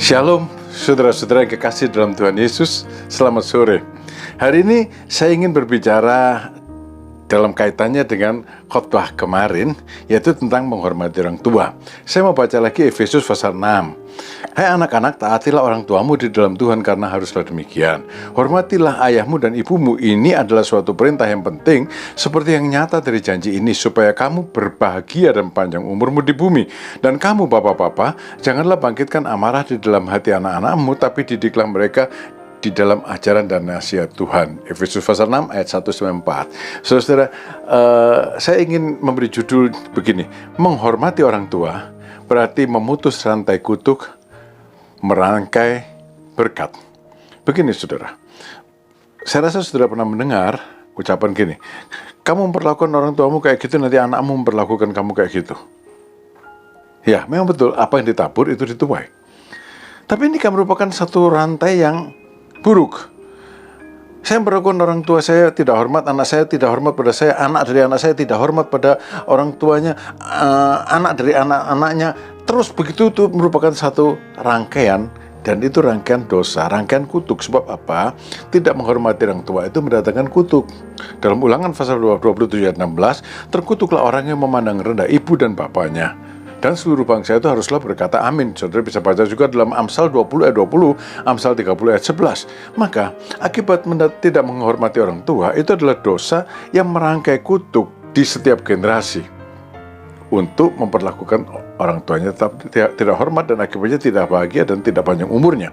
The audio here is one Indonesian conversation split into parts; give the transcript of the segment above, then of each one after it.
Shalom, saudara-saudara yang kekasih dalam Tuhan Yesus. Selamat sore. Hari ini saya ingin berbicara dalam kaitannya dengan khotbah kemarin, yaitu tentang menghormati orang tua. Saya mau baca lagi Efesus pasal 6. Hai anak-anak, taatilah orang tuamu di dalam Tuhan karena haruslah demikian. Hormatilah ayahmu dan ibumu. Ini adalah suatu perintah yang penting, seperti yang nyata dari janji ini, supaya kamu berbahagia dan panjang umurmu di bumi. Dan kamu bapak-bapak, janganlah bangkitkan amarah di dalam hati anak-anakmu, tapi didiklah mereka di dalam ajaran dan nasihat Tuhan. Efesus pasal 6 ayat 1-4. Saudara, saya ingin memberi judul begini: menghormati orang tua berarti memutus rantai kutuk, merangkai berkat. Begini saudara, saya rasa saudara pernah mendengar ucapan gini: kamu memperlakukan orang tuamu kayak gitu, nanti anakmu memperlakukan kamu kayak gitu. Ya, memang betul, apa yang ditabur itu dituai. Tapi ini kan merupakan satu rantai yang buruk. Saya memperlakukan orang tua saya tidak hormat, anak saya tidak hormat pada saya, anak dari anak saya tidak hormat pada orang tuanya, anak dari anak-anaknya. Terus begitu, itu merupakan satu rangkaian, dan itu rangkaian dosa, rangkaian kutuk. Sebab apa? Tidak menghormati orang tua itu mendatangkan kutuk. Dalam Ulangan pasal 27 ayat 16, terkutuklah orang yang memandang rendah ibu dan bapaknya, dan seluruh bangsa itu haruslah berkata amin. Saudara bisa baca juga dalam Amsal 20 ayat 20, Amsal 30 ayat 11. Maka akibat tidak menghormati orang tua itu adalah dosa yang merangkai kutuk di setiap generasi, untuk memperlakukan orang tuanya tetap tidak hormat, dan akibatnya tidak bahagia dan tidak panjang umurnya.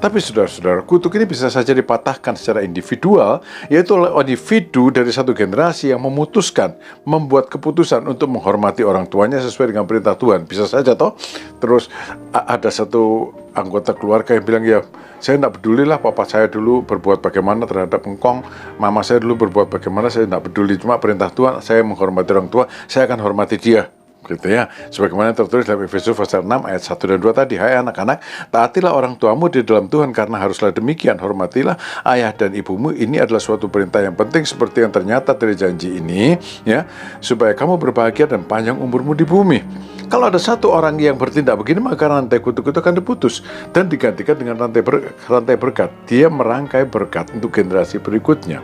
Tapi saudara-saudara, kutuk ini bisa saja dipatahkan secara individual, yaitu oleh individu dari satu generasi yang memutuskan, membuat keputusan untuk menghormati orang tuanya sesuai dengan perintah Tuhan. Bisa saja toh, terus ada satu anggota keluarga yang bilang, ya saya tidak peduli lah, papa saya dulu berbuat bagaimana terhadap engkong, mama saya dulu berbuat bagaimana, saya tidak peduli, cuma perintah Tuhan, saya menghormati orang tua, saya akan hormati dia, gitu ya. Sebagaimana tertulis dalam Efesus pasal 6 ayat 1 dan 2 tadi. Hai anak-anak, taatilah orang tuamu di dalam Tuhan karena haruslah demikian. Hormatilah ayah dan ibumu. Ini adalah suatu perintah yang penting, seperti yang ternyata dari janji ini, ya, supaya kamu berbahagia dan panjang umurmu di bumi. Kalau ada satu orang yang bertindak begini, maka rantai kutuk itu akan diputus dan digantikan dengan rantai berkat. Dia merangkai berkat untuk generasi berikutnya,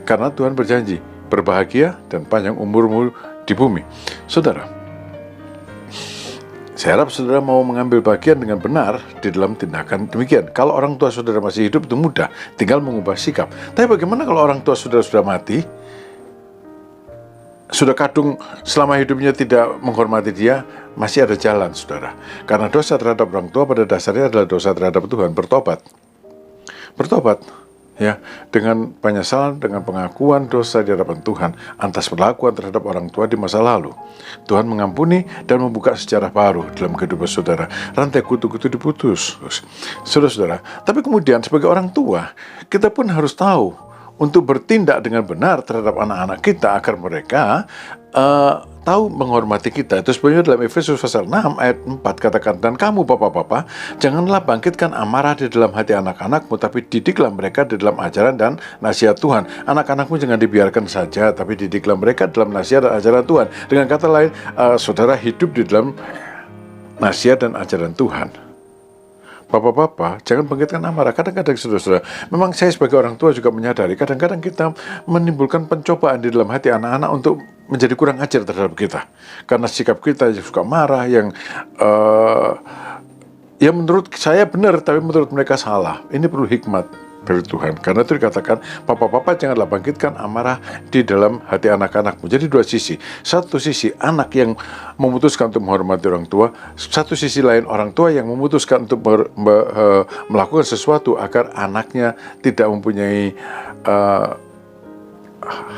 karena Tuhan berjanji berbahagia dan panjang umurmu di bumi. Saudara, saya harap saudara mau mengambil bagian dengan benar di dalam tindakan demikian. Kalau orang tua saudara masih hidup itu mudah, tinggal mengubah sikap. Tapi bagaimana kalau orang tua saudara sudah mati, sudah kadung selama hidupnya tidak menghormati dia? Masih ada jalan saudara. Karena dosa terhadap orang tua pada dasarnya adalah dosa terhadap Tuhan. Bertobat, ya, dengan penyesalan, dengan pengakuan dosa di hadapan Tuhan atas perlakuan terhadap orang tua di masa lalu. Tuhan mengampuni dan membuka sejarah baru dalam kehidupan saudara. Rantai kutuk itu diputus, saudara-saudara. Tapi kemudian sebagai orang tua, kita pun harus tahu untuk bertindak dengan benar terhadap anak-anak kita, agar mereka tahu menghormati kita. Itu sebenarnya dalam Efesus pasal 6 ayat 4 katakan, dan kamu bapak-bapak, janganlah bangkitkan amarah di dalam hati anak-anakmu, tapi didiklah mereka di dalam ajaran dan nasihat Tuhan. Anak-anakmu jangan dibiarkan saja, tapi didiklah mereka dalam nasihat dan ajaran Tuhan. Dengan kata lain, saudara hidup di dalam nasihat dan ajaran Tuhan. Bapak-bapak, jangan bangkitkan amarah. Kadang-kadang saudara-saudara, memang saya sebagai orang tua juga menyadari, kadang-kadang kita menimbulkan pencobaan di dalam hati anak-anak untuk menjadi kurang ajar terhadap kita. Karena sikap kita yang suka marah, yang ya menurut saya benar, tapi menurut mereka salah. Ini perlu hikmat dari Tuhan. Karena itu dikatakan, bapak-bapak janganlah bangkitkan amarah di dalam hati anak-anakmu. Jadi dua sisi. Satu sisi anak yang memutuskan untuk menghormati orang tua, satu sisi lain orang tua yang memutuskan untuk melakukan sesuatu agar anaknya tidak mempunyai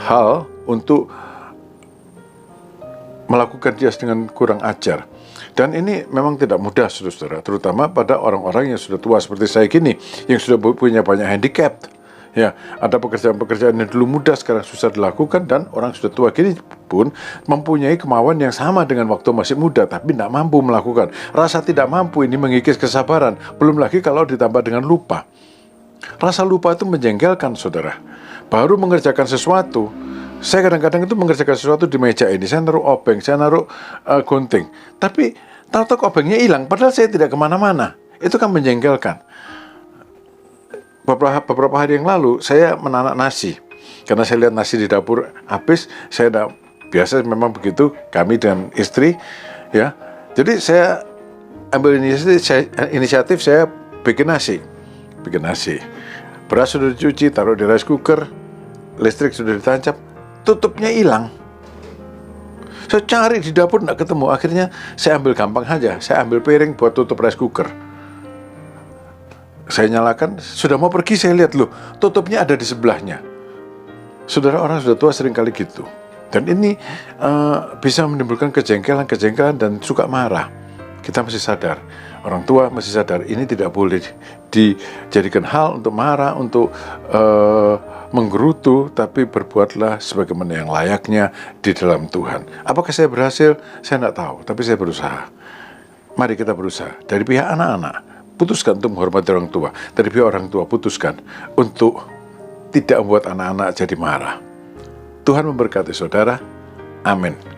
hal untuk melakukan dia dengan kurang ajar. Dan ini memang tidak mudah saudara-saudara, terutama pada orang-orang yang sudah tua seperti saya gini, yang sudah punya banyak handicap. Ya, ada pekerjaan-pekerjaan yang dulu mudah sekarang susah dilakukan, dan orang sudah tua gini pun mempunyai kemauan yang sama dengan waktu masih muda, tapi tidak mampu melakukan. Rasa tidak mampu ini mengikis kesabaran, belum lagi kalau ditambah dengan lupa. Rasa lupa itu menjengkelkan saudara. Baru mengerjakan sesuatu, saya kadang-kadang itu mengerjakan sesuatu di meja ini, saya naruh obeng, saya naruh gunting, tapi tahu-tahu obengnya hilang, padahal saya tidak kemana-mana. Itu kan menjengkelkan. Beberapa hari yang lalu saya menanak nasi karena saya lihat nasi di dapur habis. Biasa memang begitu kami dan istri, ya. Jadi saya ambil inisiatif, saya bikin nasi. Beras sudah dicuci, taruh di rice cooker, listrik sudah ditancap, tutupnya hilang. Saya cari di dapur nggak ketemu. Akhirnya saya ambil gampang aja, saya ambil piring buat tutup rice cooker. Saya nyalakan, sudah mau pergi, saya lihat, loh, tutupnya ada di sebelahnya. Saudara, orang sudah tua sering kali gitu. Dan ini bisa menimbulkan kejengkelan dan suka marah. Kita mesti sadar, orang tua mesti sadar, ini tidak boleh dijadikan hal untuk marah, untuk menggerutu, tapi berbuatlah sebagaimana yang layaknya di dalam Tuhan. Apakah saya berhasil? Saya tidak tahu, tapi saya berusaha. Mari kita berusaha. Dari pihak anak-anak, putuskan untuk menghormati orang tua. Dari pihak orang tua, putuskan untuk tidak membuat anak-anak jadi marah. Tuhan memberkati saudara. Amin.